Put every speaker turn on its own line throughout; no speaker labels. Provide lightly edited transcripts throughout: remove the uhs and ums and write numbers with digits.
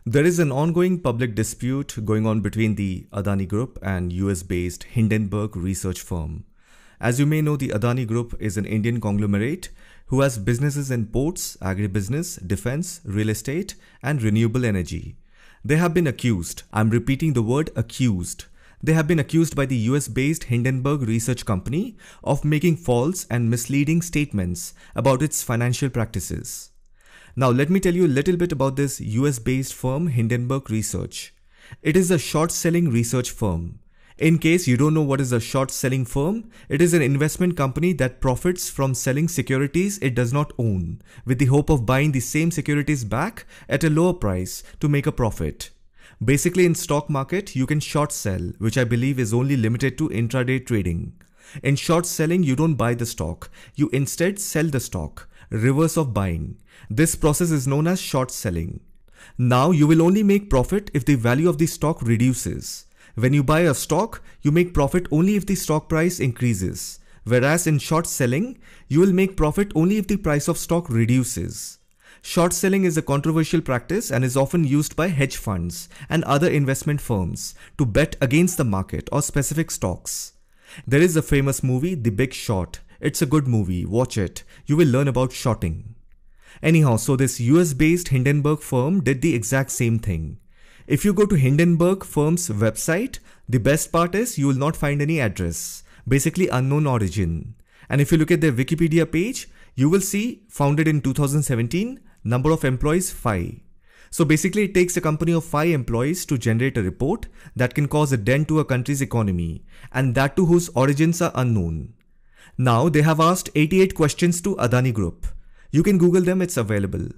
There is an ongoing public dispute going on between the Adani Group and US-based Hindenburg research firm. As you may know, the Adani Group is an Indian conglomerate who has businesses in ports, agribusiness, defense, real estate, and renewable energy. They have been accused, I'm repeating the word accused, they have been accused by the US-based Hindenburg research company of making false and misleading statements about its financial practices. Now let me tell you a little bit about this US-based firm Hindenburg Research. It is a short-selling research firm. In case you don't know what is a short-selling firm, it is an investment company that profits from selling securities it does not own, with the hope of buying the same securities back at a lower price to make a profit. Basically, in stock market, you can short sell, which I believe is only limited to intraday trading. In short selling, you don't buy the stock, you instead sell the stock, reverse of buying. This process is known as short selling. Now, you will only make profit if the value of the stock reduces. When you buy a stock, you make profit only if the stock price increases. Whereas in short selling, you will make profit only if the price of stock reduces. Short selling is a controversial practice and is often used by hedge funds and other investment firms to bet against the market or specific stocks. There is a famous movie, The Big Short. It's a good movie, watch it. You will learn about shorting. Anyhow, so this US-based Hindenburg firm did the exact same thing. If you go to Hindenburg firm's website, the best part is you will not find any address, basically unknown origin. And if you look at their Wikipedia page, you will see founded in 2017, number of employees 5. So basically it takes a company of 5 employees to generate a report that can cause a dent to a country's economy, and that too whose origins are unknown. Now they have asked 88 questions to Adani Group. You can Google them, it's available.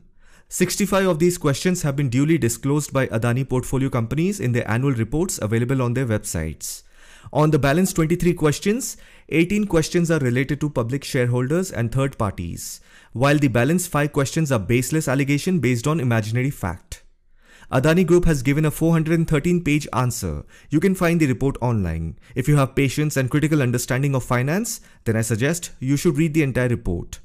65 of these questions have been duly disclosed by Adani portfolio companies in their annual reports available on their websites. On the balance 23 questions, 18 questions are related to public shareholders and third parties, while the balance 5 questions are baseless allegation based on imaginary fact. Adani Group has given a 413-page answer. You can find the report online. If you have patience and critical understanding of finance, then I suggest you should read the entire report.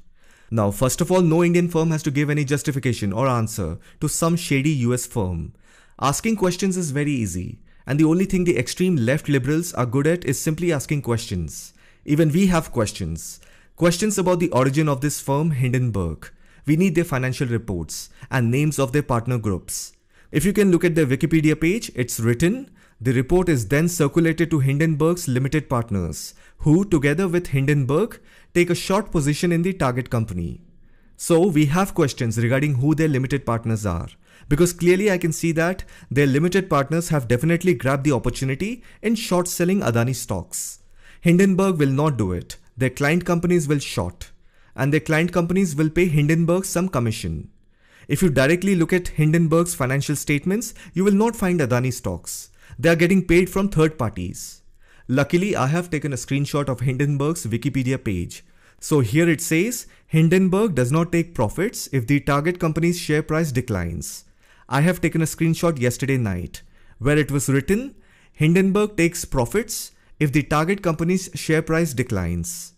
Now, first of all, no Indian firm has to give any justification or answer to some shady US firm. Asking questions is very easy, and the only thing the extreme left liberals are good at is simply asking questions. Even we have questions. Questions about the origin of this firm Hindenburg. We need their financial reports and names of their partner groups. If you can look at their Wikipedia page, it's written, the report is then circulated to Hindenburg's limited partners, who together with Hindenburg take a short position in the target company. So we have questions regarding who their limited partners are, because clearly I can see that their limited partners have definitely grabbed the opportunity in short selling Adani stocks. Hindenburg will not do it. Their client companies will short, and their client companies will pay Hindenburg some commission. If you directly look at Hindenburg's financial statements, you will not find Adani stocks. They are getting paid from third parties. Luckily, I have taken a screenshot of Hindenburg's Wikipedia page. So here it says, Hindenburg does not take profits if the target company's share price declines. I have taken a screenshot yesterday night, where it was written, Hindenburg takes profits if the target company's share price declines.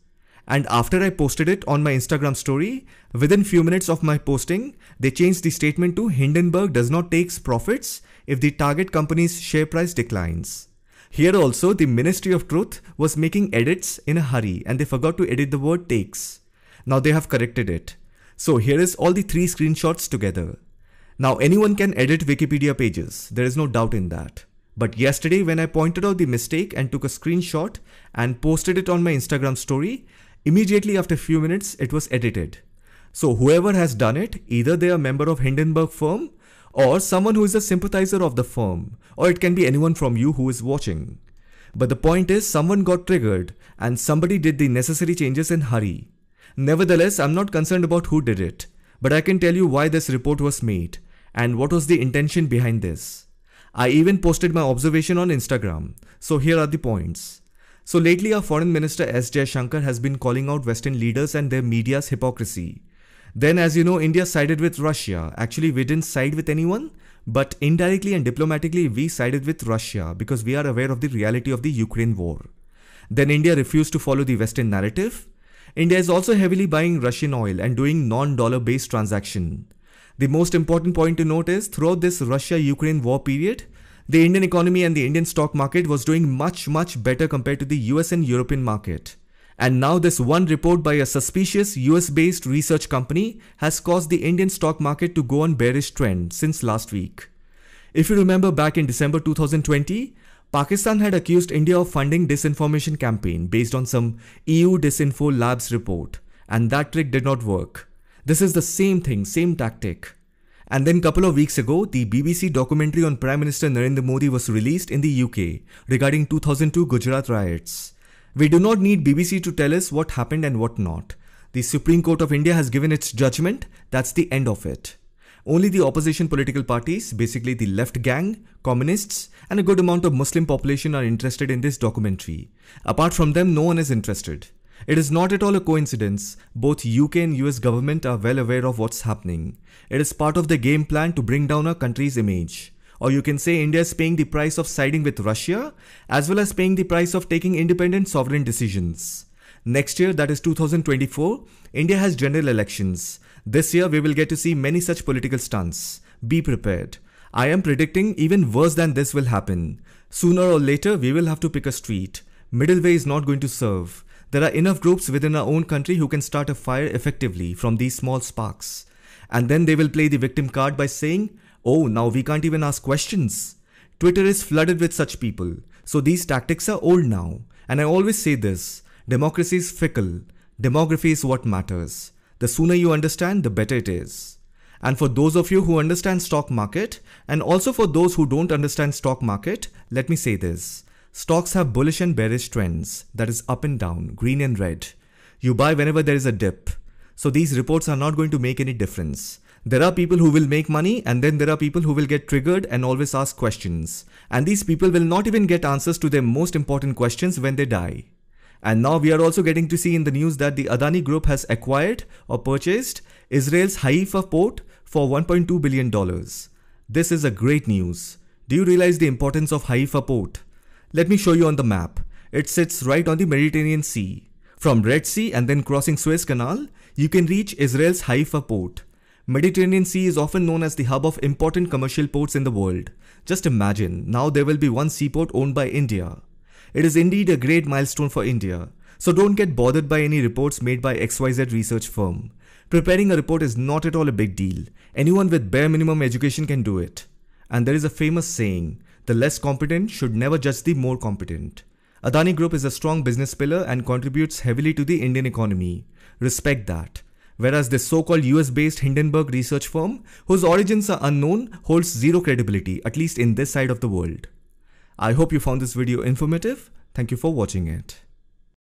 And after I posted it on my Instagram story, within few minutes of my posting, they changed the statement to Hindenburg does not take profits if the target company's share price declines. Here also, the Ministry of Truth was making edits in a hurry and they forgot to edit the word takes. Now they have corrected it. So here is all the 3 screenshots together. Now anyone can edit Wikipedia pages, there is no doubt in that. But yesterday when I pointed out the mistake and took a screenshot and posted it on my Instagram story, immediately after a few minutes it was edited. So whoever has done it, either they are a member of Hindenburg firm or someone who is a sympathizer of the firm, or it can be anyone from you who is watching. But the point is someone got triggered and somebody did the necessary changes in hurry. Nevertheless, I'm not concerned about who did it, but I can tell you why this report was made and what was the intention behind this. I even posted my observation on Instagram. So here are the points. So lately our Foreign Minister S. Jaishankar has been calling out Western leaders and their media's hypocrisy. Then as you know, India sided with Russia. Actually, we didn't side with anyone, but indirectly and diplomatically we sided with Russia because we are aware of the reality of the Ukraine war. Then India refused to follow the Western narrative. India is also heavily buying Russian oil and doing non-dollar based transaction. The most important point to note is, throughout this Russia-Ukraine war period, the Indian economy and the Indian stock market was doing much better compared to the US and European market. And now this one report by a suspicious US-based research company has caused the Indian stock market to go on bearish trend since last week. If you remember back in December 2020, Pakistan had accused India of funding disinformation campaign based on some EU Disinfo Labs report, and that trick did not work. This is the same thing, same tactic. And then couple of weeks ago, the BBC documentary on Prime Minister Narendra Modi was released in the UK regarding 2002 Gujarat riots. We do not need BBC to tell us what happened and what not. The Supreme Court of India has given its judgment, that's the end of it. Only the opposition political parties, basically the left gang, communists, and a good amount of Muslim population are interested in this documentary. Apart from them, no one is interested. It is not at all a coincidence. Both UK and US government are well aware of what's happening. It is part of the game plan to bring down our country's image. Or you can say India is paying the price of siding with Russia, as well as paying the price of taking independent sovereign decisions. Next year, that is 2024, India has general elections. This year, we will get to see many such political stunts. Be prepared. I am predicting even worse than this will happen. Sooner or later, we will have to pick a street. Middle way is not going to serve. There are enough groups within our own country who can start a fire effectively from these small sparks. And then they will play the victim card by saying, oh, now we can't even ask questions. Twitter is flooded with such people. So these tactics are old now. And I always say this, democracy is fickle. Demography is what matters. The sooner you understand, the better it is. And for those of you who understand stock market, and also for those who don't understand stock market, let me say this. Stocks have bullish and bearish trends, that is up and down, green and red. You buy whenever there is a dip. So these reports are not going to make any difference. There are people who will make money, and then there are people who will get triggered and always ask questions. And these people will not even get answers to their most important questions when they die. And now we are also getting to see in the news that the Adani Group has acquired or purchased Israel's Haifa port for $1.2 billion. This is a great news. Do you realize the importance of Haifa port? Let me show you on the map. It sits right on the Mediterranean Sea. From Red Sea and then crossing Suez Canal, you can reach Israel's Haifa port. Mediterranean Sea is often known as the hub of important commercial ports in the world. Just imagine, now there will be one seaport owned by India. It is indeed a great milestone for India. So don't get bothered by any reports made by XYZ research firm. Preparing a report is not at all a big deal. Anyone with bare minimum education can do it. And there is a famous saying, the less competent should never judge the more competent. Adani Group is a strong business pillar and contributes heavily to the Indian economy. Respect that. Whereas this so-called US-based Hindenburg research firm, whose origins are unknown, holds zero credibility, at least in this side of the world. I hope you found this video informative. Thank you for watching it.